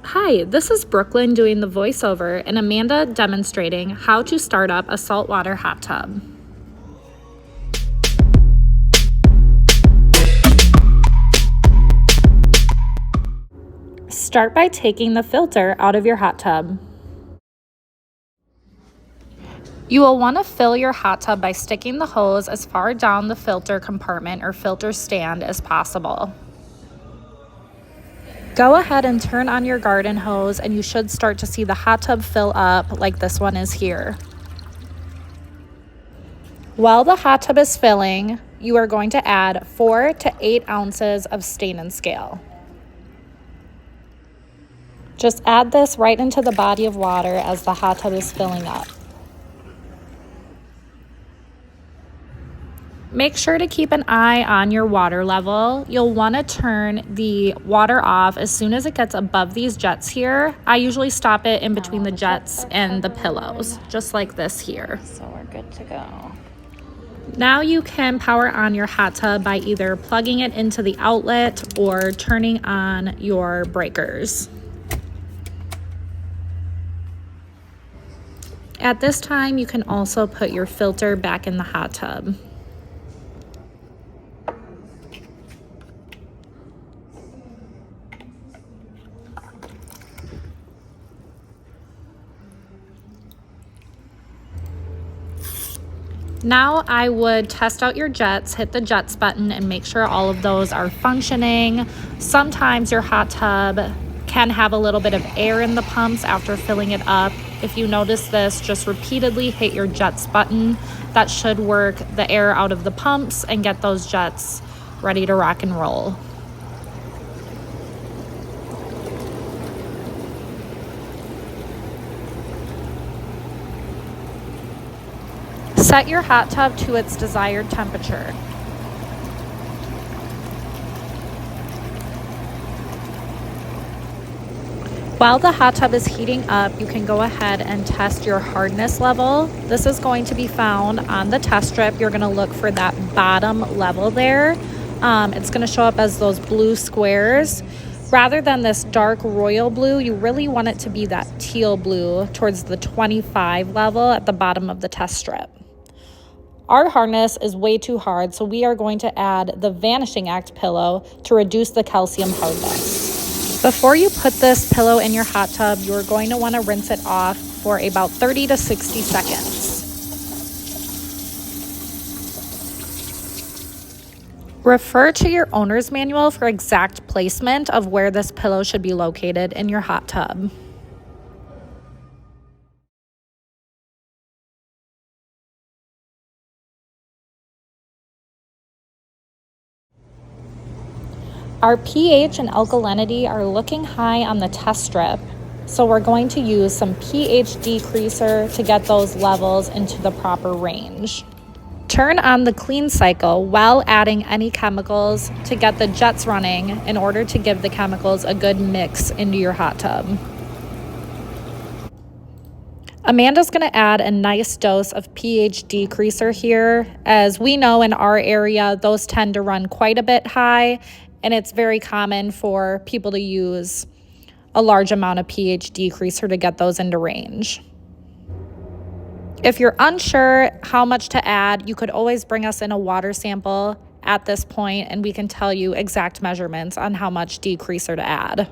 Hi, this is Brooklyn doing the voiceover and Amanda demonstrating how to start up a saltwater hot tub. Start by taking the filter out of your hot tub. You will want to fill your hot tub by sticking the hose as far down the filter compartment or filter stand as possible. Go ahead and turn on your garden hose and you should start to see the hot tub fill up like this one is here. While the hot tub is filling, you are going to add 4 to 8 ounces of stain and scale. Just add this right into the body of water as the hot tub is filling up. Make sure to keep an eye on your water level. You'll want to turn the water off as soon as it gets above these jets here. I usually stop it in between the jets and the pillows, just like this here. So we're good to go. Now you can power on your hot tub by either plugging it into the outlet or turning on your breakers. At this time, you can also put your filter back in the hot tub. Now I would test out your jets, hit the jets button and make sure all of those are functioning. Sometimes your hot tub can have a little bit of air in the pumps after filling it up. If you notice this, just repeatedly hit your jets button. That should work the air out of the pumps and get those jets ready to rock and roll. Set your hot tub to its desired temperature. While the hot tub is heating up, you can go ahead and test your hardness level. This is going to be found on the test strip. You're going to look for that bottom level there. It's going to show up as those blue squares. Rather than this dark royal blue, you really want it to be that teal blue towards the 25 level at the bottom of the test strip. Our harness is way too hard, so we are going to add the Vanishing Act pillow to reduce the calcium hardness. Before you put this pillow in your hot tub, you are going to want to rinse it off for about 30 to 60 seconds. Refer to your owner's manual for exact placement of where this pillow should be located in your hot tub. Our pH and alkalinity are looking high on the test strip, so we're going to use some pH decreaser to get those levels into the proper range. Turn on the clean cycle while adding any chemicals to get the jets running in order to give the chemicals a good mix into your hot tub. Amanda's going to add a nice dose of pH decreaser here. As we know in our area, those tend to run quite a bit high, and it's very common for people to use a large amount of pH decreaser to get those into range. If you're unsure how much to add, you could always bring us in a water sample at this point and we can tell you exact measurements on how much decreaser to add.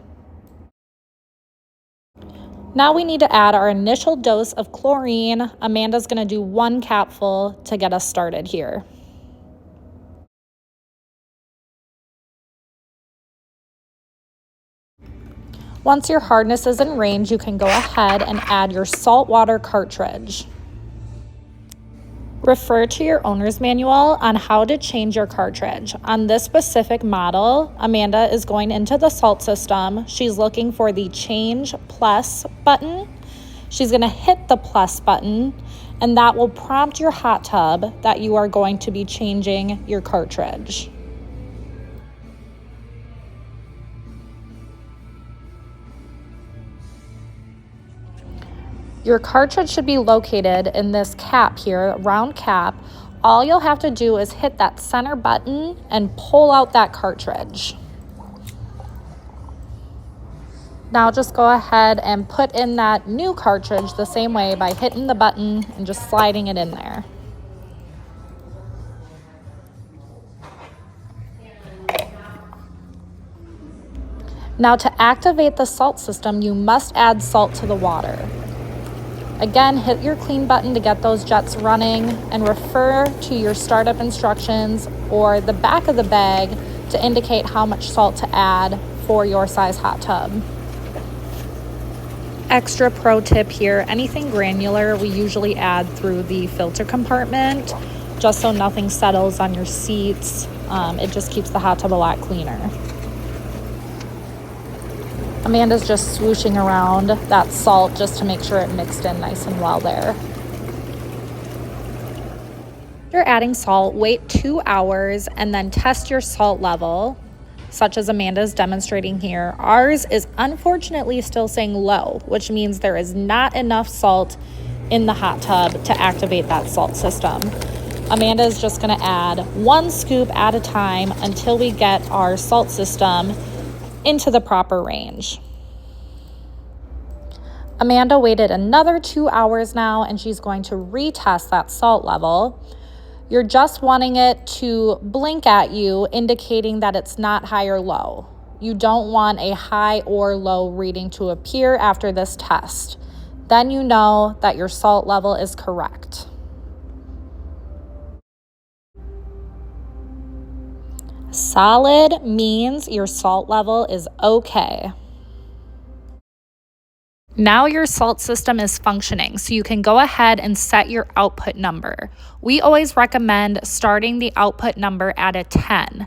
Now we need to add our initial dose of chlorine. Amanda's going to do 1 capful to get us started here. Once your hardness is in range, you can go ahead and add your saltwater cartridge. Refer to your owner's manual on how to change your cartridge. On this specific model, Amanda is going into the salt system. She's looking for the Change Plus button. She's going to hit the plus button, and that will prompt your hot tub that you are going to be changing your cartridge. Your cartridge should be located in this cap here, round cap. All you'll have to do is hit that center button and pull out that cartridge. Now just go ahead and put in that new cartridge the same way by hitting the button and just sliding it in there. Now to activate the salt system, you must add salt to the water. Again, hit your clean button to get those jets running and refer to your startup instructions or the back of the bag to indicate how much salt to add for your size hot tub. Extra pro tip here, anything granular we usually add through the filter compartment just so nothing settles on your seats. It just keeps the hot tub a lot cleaner. Amanda's just swooshing around that salt just to make sure it mixed in nice and well there. After adding salt, wait 2 hours and then test your salt level, such as Amanda's demonstrating here. Ours is unfortunately still saying low, which means there is not enough salt in the hot tub to activate that salt system. Amanda is just going to add 1 scoop at a time until we get our salt system into the proper range. Amanda waited another 2 hours now, and she's going to retest that salt level. You're just wanting it to blink at you, indicating that it's not high or low. You don't want a high or low reading to appear after this test. Then you know that your salt level is correct. Solid means your salt level is okay. Now your salt system is functioning, so you can go ahead and set your output number. We always recommend starting the output number at a 10.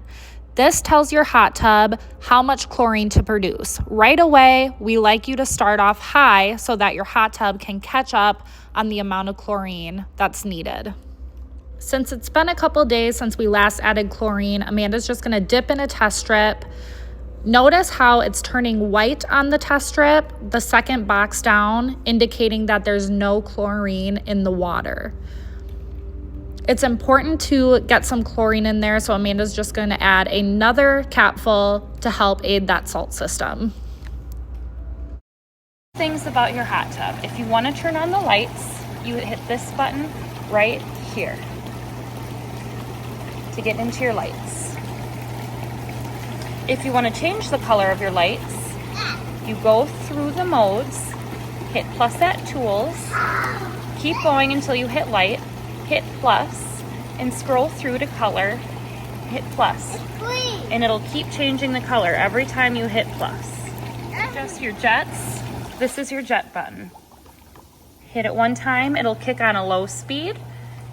This tells your hot tub how much chlorine to produce. Right away, we like you to start off high so that your hot tub can catch up on the amount of chlorine that's needed. Since it's been a couple days since we last added chlorine, Amanda's just gonna dip in a test strip. Notice how it's turning white on the test strip, the second box down, indicating that there's no chlorine in the water. It's important to get some chlorine in there, so Amanda's just gonna add another capful to help aid that salt system. Things about your hot tub. If you wanna turn on the lights, you hit this button right here to get into your lights. If you want to change the color of your lights, you go through the modes, hit plus at tools, keep going until you hit light, hit plus, and scroll through to color, hit plus. And it'll keep changing the color every time you hit plus. Adjust your jets. This is your jet button. Hit it 1 time, it'll kick on a low speed.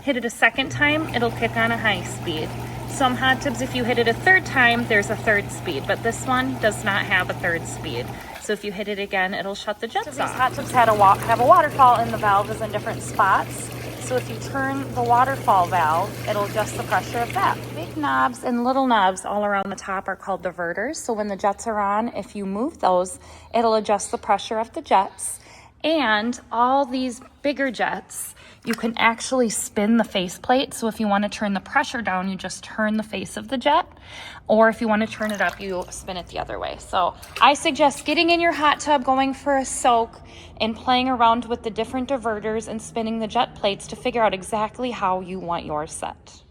Hit it a 2nd time, it'll kick on a high speed. Some hot tubs, if you hit it a 3rd time, there's a 3rd speed, but this one does not have a 3rd speed. So if you hit it again, it'll shut the jets off. These hot tubs have a waterfall, and the valve is in different spots. So if you turn the waterfall valve, it'll adjust the pressure of that. Big knobs and little knobs all around the top are called diverters. So when the jets are on, if you move those, it'll adjust the pressure of the jets. And all these bigger jets, you can actually spin the faceplate. So if you want to turn the pressure down, you just turn the face of the jet. Or if you want to turn it up, you spin it the other way. So I suggest getting in your hot tub, going for a soak, and playing around with the different diverters and spinning the jet plates to figure out exactly how you want yours set.